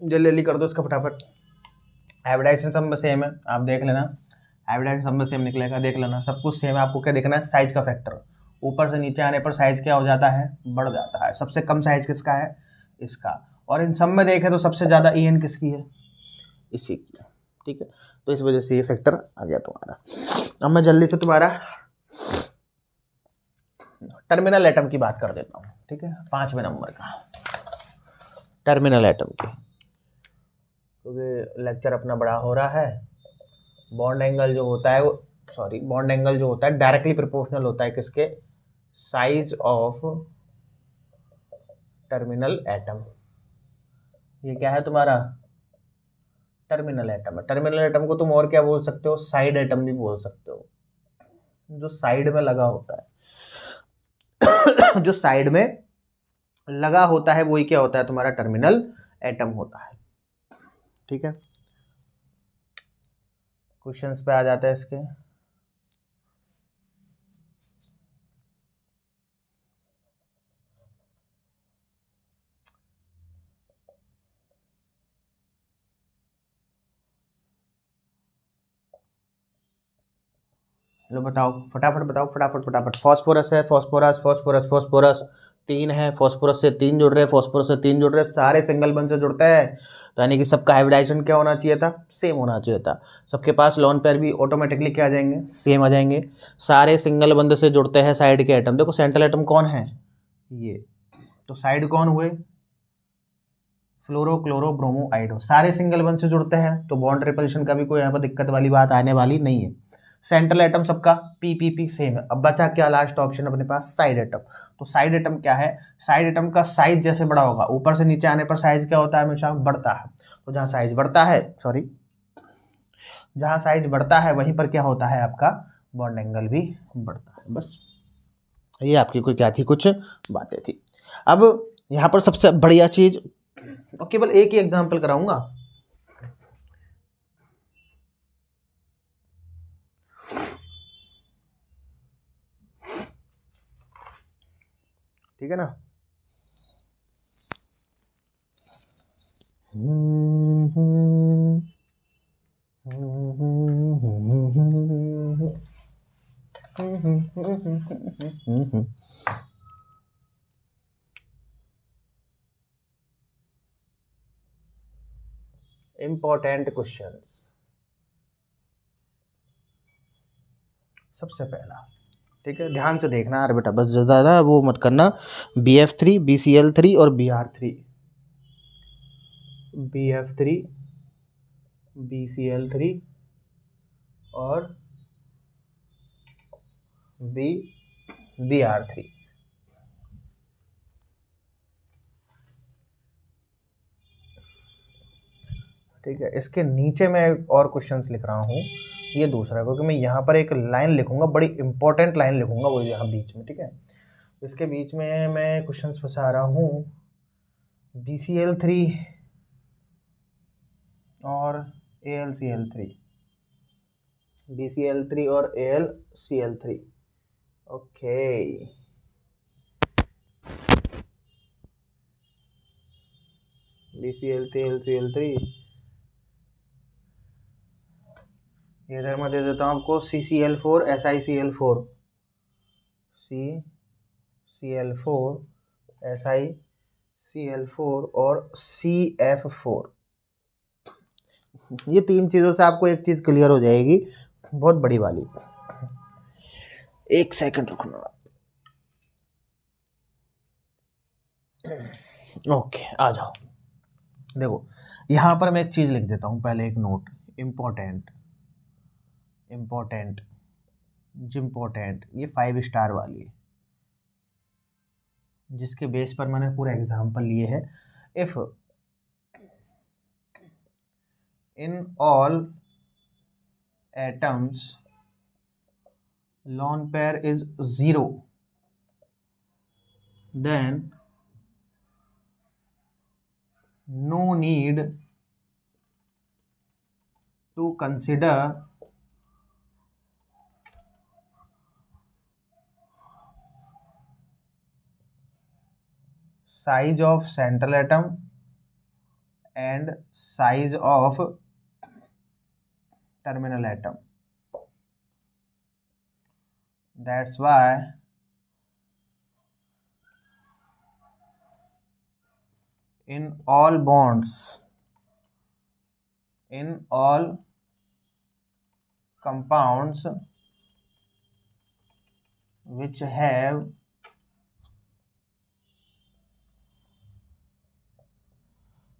जल्दी कर दो इसका फटाफट। हाइब्रिडाइजेशन सब में सेम है, आप देख लेना, हाइब्रिडाइजेशन सब में सेम निकलेगा, देख लेना, सब कुछ सेम है। आपको क्या देखना है, साइज का फैक्टर, ऊपर से नीचे आने पर साइज क्या हो जाता है, बढ़ जाता है। सबसे कम साइज किसका है, इसका। और इन सब में देखें तो सबसे ज़्यादा EN किसकी है, इसी की। ठीक है, तो इस वजह से ये फैक्टर आ गया तुम्हारा। अब मैं जल्दी से तुम्हारा टर्मिनल एटम की बात कर देता हूँ। ठीक है, 5वें नंबर का टर्मिनल एटम की, क्योंकि लेक्चर अपना बड़ा हो रहा है। बॉन्ड एंगल जो होता है वो, बॉन्ड एंगल जो होता है डायरेक्टली प्रोपोर्शनल होता है किसके, साइज ऑफ टर्मिनल एटम। ये क्या है तुम्हारा, टर्मिनल एटम है। टर्मिनल एटम को तुम और क्या बोल सकते हो, साइड एटम भी बोल सकते हो, जो साइड में लगा होता है। जो साइड में लगा होता है वही क्या होता है तुम्हारा, टर्मिनल एटम होता है। ठीक है, क्वेश्चंस पे आ जाते हैं इसके। लो बताओ, फटाफट बताओ, फटाफट फटाफट। फॉस्फोरस है, फॉस्फोरस फॉस्फोरस फॉस्फोरस 3 है, फॉस्फोरस से 3 जुड़ रहे, फॉस्फोरस से 3 जुड़ रहे, सारे सिंगल बॉन्ड से जुड़ते हैं। तो यानी कि सबका हाइब्रिडाइजेशन क्या होना चाहिए था, सेम होना चाहिए था। सबके पास लोन पेयर भी ऑटोमेटिकली क्या आ जाएंगे, सेम आ जाएंगे। सारे सिंगल बॉन्ड से जुड़ते हैं साइड के एटम। देखो सेंट्रल एटम कौन है, ये। तो साइड कौन हुए, फ्लोरो क्लोरो ब्रोमो आइडो। सारे सिंगल बॉन्ड से जुड़ते हैं, तो बॉन्ड रिपल्शन का भी कोई यहाँ पर दिक्कत वाली बात आने वाली नहीं है। सेंट्रल एटम सबका पी सेम है। अब बचा क्या लास्ट ऑप्शन अपने पास, साइड एटम। तो साइड एटम क्या है, साइड एटम का साइज जैसे बड़ा होगा, ऊपर से नीचे आने पर साइज क्या होता है, हमेशा बढ़ता है। तो जहाँ साइज बढ़ता है, जहाँ साइज बढ़ता है वहीं पर क्या होता है आपका, बॉन्ड एंगल भी बढ़ता है। बस ये आपकी कोई क्या थी, कुछ बातें थी। अब यहाँ पर सबसे बढ़िया चीज, और केवल एक ही एग्जाम्पल कराऊंगा। ठीक है ना, इंपॉर्टेंट क्वेश्चन। सबसे पहला, ठीक है, ध्यान से देखना यार बेटा, बस ज़्यादा वो मत करना। BF3 BCl3 और BR3, BF3 BCl3 और BR3। ठीक है, इसके नीचे मैं और क्वेश्चंस लिख रहा हूँ, ये दूसरा, क्योंकि मैं यहाँ पर एक लाइन लिखूंगा, बड़ी इंपॉर्टेंट लाइन लिखूंगा, वो यहाँ बीच में। ठीक है, इसके बीच में मैं क्वेश्चंस फंसा रहा हूँ, BCl3 और AlCl3, BCl3 और AlCl3। ओके, BCl3 AlCl3, इधर मैं दे देता हूँ आपको CCl4 SiCl4, CCl4 SiCl4 और CF4। ये 3 चीज़ों से आपको एक चीज़ क्लियर हो जाएगी, बहुत बड़ी वाली। एक सेकंड रुकना। ओके, आ जाओ। देखो यहाँ पर मैं एक चीज़ लिख देता हूँ, पहले एक नोट, इम्पोर्टेंट, ये 5 स्टार वाली है, जिसके बेस पर मैंने पूरा एग्जाम्पल लिए है। If in all atoms lone pair is 0, then no need to consider size of central atom and size of terminal atom. That's why in all bonds, in all compounds which have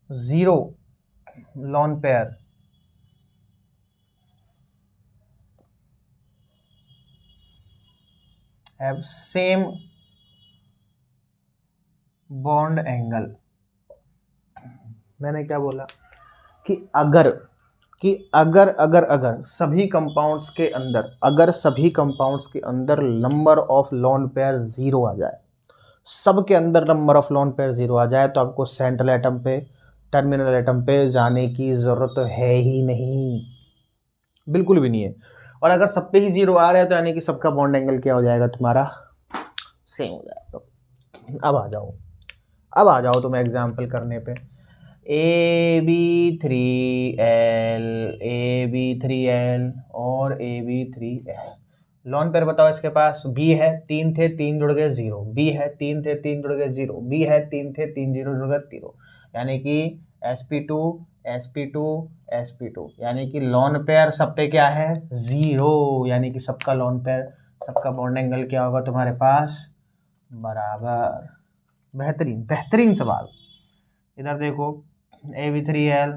zero lone pair have same bond angle। मैंने क्या बोला कि अगर सभी कंपाउंड्स के अंदर, अगर सभी कंपाउंड्स के अंदर number of lone pair zero आ जाए, सब के अंदर number of lone pair zero आ जाए, तो आपको सेंट्रल एटम पे, टर्मिनल एटम पे जाने की जरूरत है ही नहीं, बिल्कुल भी नहीं है। और अगर सब पे ही जीरो आ रहा है तो यानी कि सबका बॉन्ड एंगल क्या हो जाएगा तुम्हारा, सेम हो जाएगा। अब आ जाओ तुम एग्जाम्पल करने पे। AB3L और AB3L लॉन पेयर बताओ इसके पास। बी है, 3 थे 3 जुड़ गए 0, बी है 3 थे 3 जुड़ गए 0, बी है 3 थे 3 0 जुड़ गए 0, यानी कि sp2 sp2 sp2, यानी कि लॉन पेयर सब पे क्या है, 0, यानी कि सबका लॉन पेयर, सबका बॉन्ड एंगल क्या होगा तुम्हारे पास, बराबर। बेहतरीन सवाल। इधर देखो AB3L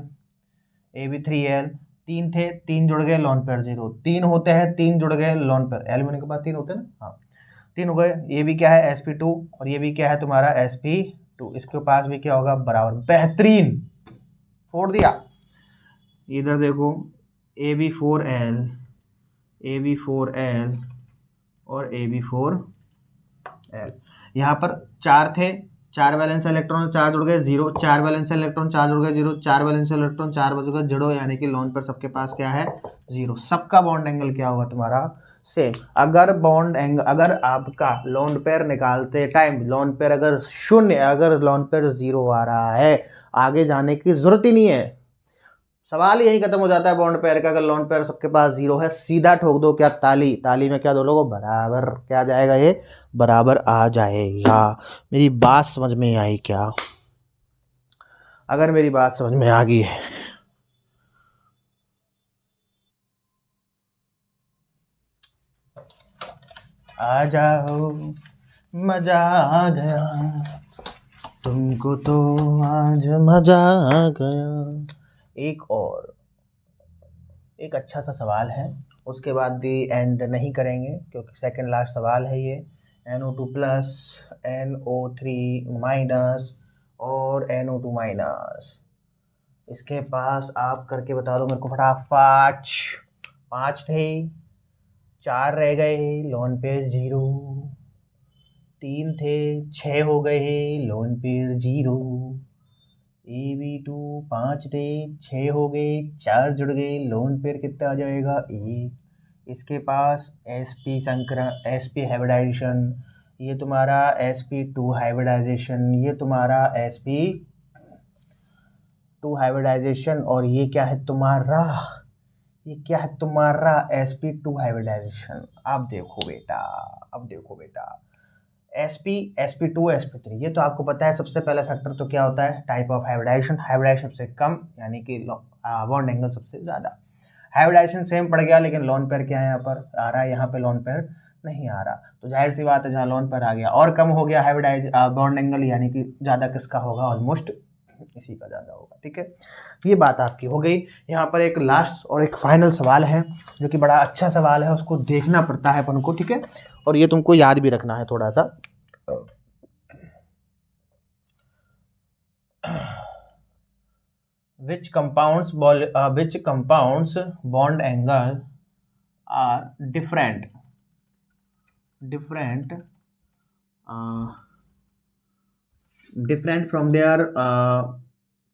3 थे 3 जुड़ गए लॉन पेयर 0, 3 होते हैं 3 जुड़ गए लॉन पेयर, एल होने के बाद 3 होते हैं ना, हाँ 3 हो गए। ये भी क्या है sp2 और ये भी क्या है तुम्हारा sp2, इसके पास भी क्या होगा, बराबर। बेहतरीन, फोड़ दिया। इधर देखो AB4L और AB4L, यहाँ पर 4 थे, 4 वैलेंस इलेक्ट्रॉन 4 जुड़ गए 0, 4 वैलेंस इलेक्ट्रॉन 4 जुड़ गए 0, 4 वैलेंस इलेक्ट्रॉन 4 जुड़ गए 0, यानी कि लॉन पर सबके पास क्या है, 0। सबका बॉन्ड एंगल क्या होगा तुम्हारा, सेम। अगर बॉन्ड एंगल, अगर आपका लॉन पेयर निकालते टाइम लॉन पेयर अगर शून्य, अगर लॉन पेयर 0 आ रहा है, आगे जाने की जरूरत ही नहीं है, सवाल यही खत्म हो जाता है बॉन्ड पेयर का। अगर लॉन पेयर सबके पास 0 है, सीधा ठोक दो क्या, ताली। ताली में क्या दोनों को बराबर, क्या आ जाएगा, ये बराबर आ जाएगा। मेरी बात समझ में आई क्या? अगर मेरी बात समझ में आ गई है, आ जाओ, मजा आ गया, तुमको तो आज मजा आ गया। एक अच्छा सा सवाल है, उसके बाद भी एंड नहीं करेंगे क्योंकि सेकंड लास्ट सवाल है ये। NO2 प्लस, NO3 माइनस और NO2 माइनस, इसके पास आप करके बता दो मेरे को फटाफट। 5 थे, 4 रह गए लॉन पेयर 0, 3 थे 6 हो गए लॉन पेयर 0, AB2 5 थे 6 हो गए 4 जुड़ गए, लोन पेयर कितना आ जाएगा, 1। इसके पास sp हाइब्रिडाइजेशन, ये तुम्हारा sp2 हाइब्रिडाइजेशन, ये तुम्हारा sp2 हाइब्रिडाइजेशन, और ये क्या है तुम्हारा, ये क्या है तुम्हारा sp2 हाइब्रिडाइजेशन। अब देखो बेटा sp2 sp3, ये तो आपको पता है। सबसे पहला फैक्टर तो क्या होता है, टाइप ऑफ हाइब्रिडाइजेशन, हाइब्रिडाइजेशन सबसे कम यानी कि बॉन्ड एंगल सबसे ज़्यादा। हाइब्रिडाइजेशन सेम पड़ गया, लेकिन लोन पेयर क्या है यहाँ पर आ रहा है, यहाँ पे लोन पेयर नहीं आ रहा, तो जाहिर सी बात है जहाँ लोन पेयर आ गया और कम हो गया हाइब्रिडाइज बॉन्ड एंगल, यानी कि ज़्यादा किसका होगा, ऑलमोस्ट इसी का ज़्यादा होगा। ठीक है, ये बात आपकी हो गई। यहाँ पर एक लास्ट और एक फाइनल सवाल है जो कि बड़ा अच्छा सवाल है, उसको देखना पड़ता है अपन को। ठीक है, और ये तुमको याद भी रखना है थोड़ा सा। which compounds bond angle are different from their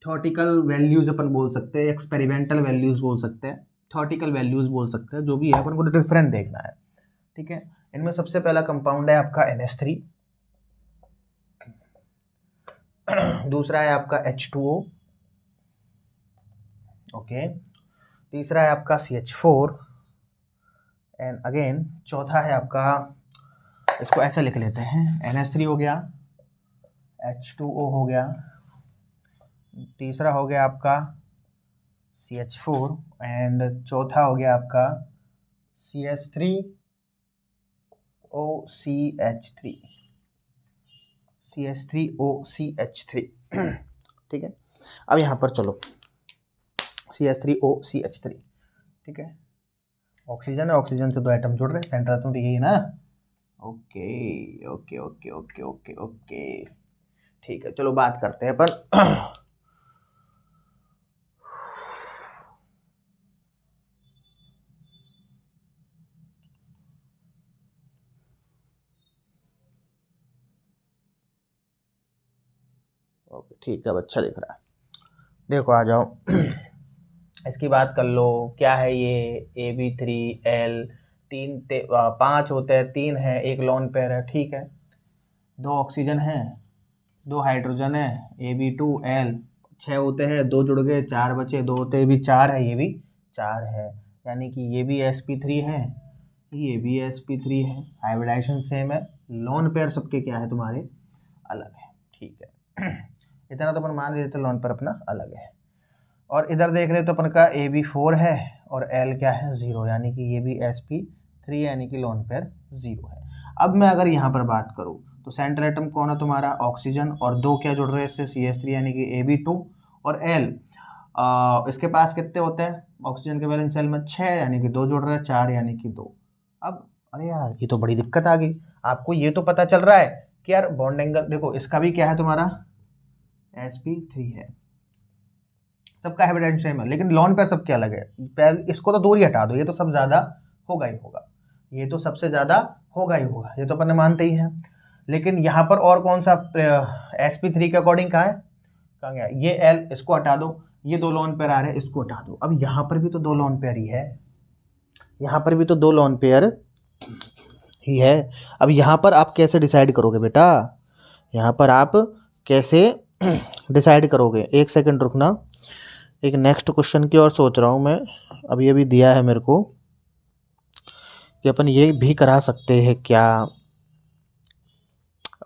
theoretical values, अपन बोल सकते हैं एक्सपेरिमेंटल वैल्यूज बोल सकते हैं, theoretical वैल्यूज बोल सकते हैं, जो भी है अपन को डिफरेंट देखना है। ठीक है, इनमें सबसे पहला कंपाउंड है आपका NH3, दूसरा है आपका H2O, ओके, तीसरा है आपका CH4, एंड अगेन चौथा है आपका, इसको ऐसे लिख लेते हैं, NH3 हो गया, H2O हो गया, तीसरा हो गया आपका CH4 एंड चौथा हो गया आपका CH3OCH3 CH3OCH3 ठीक है। अब यहाँ पर चलो CH3OCH3 ठीक है, ऑक्सीजन है, ऑक्सीजन से दो एटम जुड़ रहे हैं, सेंटर एटम तो यही है ना। Okay okay okay okay okay okay ठीक है, चलो बात करते हैं अपन ओके ठीक है, अब अच्छा दिख रहा है। देखो आ जाओ इसकी बात कर लो, क्या है ये AB3L, 5 होते हैं, 3 है, एक लोन पेयर है, ठीक है, 2 ऑक्सीजन है, 2 हाइड्रोजन है, AB2L, 6 होते हैं, 2 जुड़ गए, 4 बचे, 2 होते भी 4 है, ये भी 4 है, यानी कि ये भी sp3 है, ये भी sp3 है, हाइब्रिडाइजेशन सेम है, लोन पेयर सबके क्या है तुम्हारे अलग है, ठीक है इतना तो अपन मान लेते लोन पेयर अपना अलग है। और इधर देख रहे तो अपन का AB4 है और L क्या है 0, यानी कि ये भी sp3 यानी कि लोन पेयर 0 है। अब मैं अगर यहाँ पर बात करूँ तो सेंटर एटम कौन है तुम्हारा ऑक्सीजन, और 2 क्या जुड़ रहे हैं इससे CH3 यानी कि AB2 और L, इसके पास कितने होते हैं ऑक्सीजन के वैलेंस शेल में 6 यानी कि 2 जुड़ रहे हैं, 4 यानी कि 2। अब अरे यार ये तो बड़ी दिक्कत आ गई, आपको ये तो पता चल रहा है कि यार बॉन्ड एंगल देखो इसका भी क्या है तुम्हारा sp3 है, सबका हाइब्रिडाइजेशन सेम है, लेकिन लोन पेयर सबके अलग है। इसको तो दूर ही हटा दो, ये तो सब ज़्यादा होगा ही होगा, ये तो सबसे ज़्यादा होगा ही होगा, ये तो अपन मानते ही है। लेकिन यहाँ पर और कौन सा sp3 के अकॉर्डिंग कहाँ गया ये L, इसको हटा दो, ये 2 लोन पेयर आ रहे हैं, इसको हटा दो। अब यहाँ पर भी तो 2 लोन पेयर ही है, यहाँ पर भी तो 2 लोन पेयर ही है। अब यहाँ पर आप कैसे डिसाइड करोगे बेटा, यहाँ पर आप कैसे डिसाइड करोगे, एक सेकंड रुकना, एक नेक्स्ट क्वेश्चन की ओर सोच रहा हूँ मैं, अभी अभी दिया है मेरे को कि अपन ये भी करा सकते हैं क्या।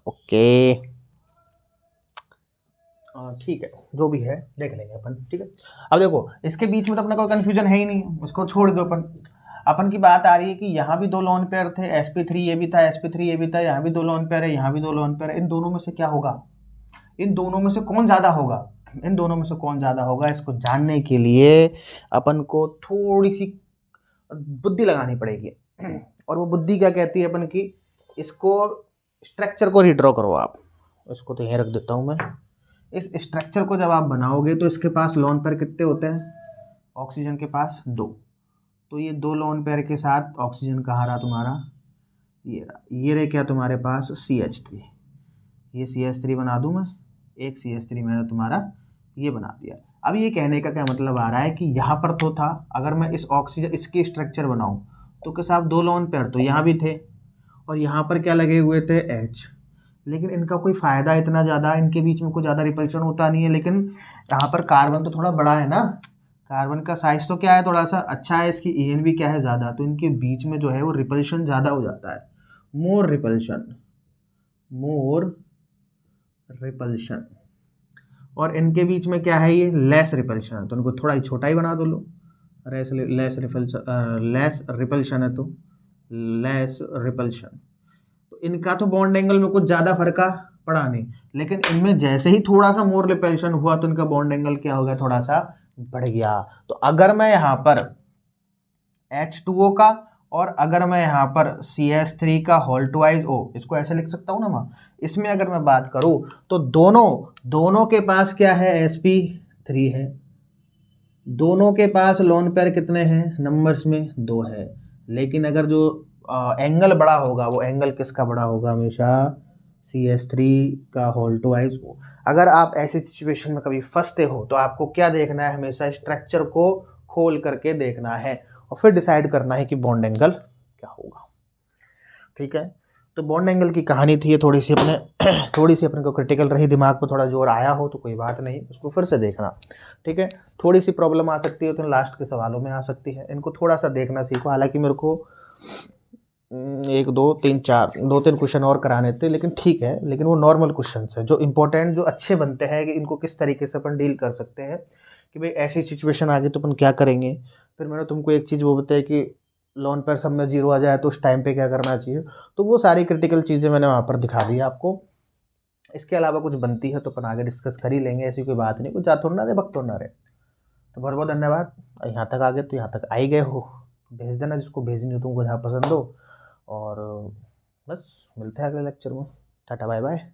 ओके ठीक है, जो भी है देख लेंगे अपन, ठीक है। अब देखो इसके बीच में तो अपना कोई कन्फ्यूजन है ही नहीं, उसको छोड़ दो। अपन की बात आ रही है कि यहाँ भी 2 लोन पेयर थे, sp3 ये भी था, sp3 ये भी था, यहाँ भी 2 लोन पेयर है, यहाँ भी 2 लोन पेयर है, इन दोनों में से क्या होगा, इन दोनों में से कौन ज़्यादा होगा, इन दोनों में से कौन ज़्यादा होगा, इसको जानने के लिए अपन को थोड़ी सी बुद्धि लगानी पड़ेगी। और वो बुद्धि क्या कहती है अपन की, इसको स्ट्रक्चर को रीड्रॉ करो आप, इसको तो यहीं रख देता हूँ मैं। इस स्ट्रक्चर को जब आप बनाओगे तो इसके पास लोन पेयर कितने होते हैं, ऑक्सीजन के पास 2, तो ये 2 लोन पेयर के साथ ऑक्सीजन कहाँ रहा तुम्हारा, ये रहा, ये रहे क्या तुम्हारे पास CH3, ये CH3 बना दूँ मैं, एक CH3 मैंने तुम्हारा ये बना दिया। अब ये कहने का क्या मतलब आ रहा है कि यहाँ पर तो था, अगर मैं इस ऑक्सीजन इसकी स्ट्रक्चर बनाऊँ तो के साथ 2 लोन पेयर तो यहाँ भी थे, और यहाँ पर क्या लगे हुए थे H, लेकिन इनका कोई फ़ायदा इतना ज़्यादा, इनके बीच में कोई ज़्यादा रिपल्शन होता नहीं है। लेकिन यहाँ पर कार्बन तो थोड़ा बड़ा है ना, कार्बन का साइज़ तो क्या है थोड़ा सा अच्छा है, इसकी EN भी क्या है ज़्यादा, तो इनके बीच में जो है वो रिपल्शन ज़्यादा हो जाता है, मोर रिपल्शन, और इनके बीच में क्या है ये लेस रिपल्शन है, तो इनको थोड़ा ही छोटा ही बना दो लो, लेस रिपल्शन है तो लेस रिपल्शन, तो इनका तो बॉन्ड एंगल में कुछ ज़्यादा फर्क पड़ा नहीं, लेकिन इनमें जैसे ही थोड़ा सा मोर रिपल्शन हुआ तो इनका बॉन्ड एंगल क्या हो गया, थोड़ा सा बढ़ गया। तो अगर मैं यहाँ पर H2O का और अगर मैं यहाँ पर CH3 का होल ट्वाइस O, इसको ऐसे लिख सकता हूँ ना माँ, इसमें अगर मैं बात करूँ तो दोनों के पास क्या है sp3 है, दोनों के पास लोन पेयर कितने हैं नंबर्स में 2 है, लेकिन अगर जो एंगल बड़ा होगा वो एंगल किसका बड़ा होगा, हमेशा CH3 का होल ट्वाइस O। अगर आप ऐसी सिचुएशन में कभी फंसते हो तो आपको क्या देखना है, हमेशा स्ट्रक्चर को खोल करके देखना है और फिर डिसाइड करना है कि बॉन्ड एंगल क्या होगा, ठीक है। तो बॉन्ड एंगल की कहानी थी ये, थोड़ी सी अपने को क्रिटिकल रही, दिमाग पर थोड़ा जोर आया हो तो कोई बात नहीं, उसको फिर से देखना, ठीक है। थोड़ी सी प्रॉब्लम आ सकती है तो लास्ट के सवालों में आ सकती है, इनको थोड़ा सा देखना सीखो। हालांकि मेरे को एक दो तीन चार, दो तीन क्वेश्चन और कराने थे, लेकिन ठीक है, लेकिन वो नॉर्मल क्वेश्चन है जो इंपॉर्टेंट, जो अच्छे बनते हैं कि इनको किस तरीके से अपन डील कर सकते हैं, कि भाई ऐसी सिचुएशन आ गई तो अपन क्या करेंगे। फिर मैंने तुमको एक चीज़ वो बताई कि लोन पर सब में जीरो आ जाए तो उस टाइम पे क्या करना चाहिए। तो वो सारी क्रिटिकल चीज़ें मैंने वहाँ पर दिखा दी आपको। इसके अलावा कुछ बनती है तो अपन आगे डिस्कस कर ही लेंगे, ऐसी कोई बात नहीं, कुछ जा थोड़ा ना रहे, वक्त थोड़ा ना रहे। तो बहुत बहुत धन्यवाद। यहाँ तक आ गए तो यहाँ तक आ ही गए हो, भेज देना जिसको भेजनी हो तुमको, जहाँ पसंद हो। और बस मिलते हैं अगले लेक्चर में। Tata bye bye.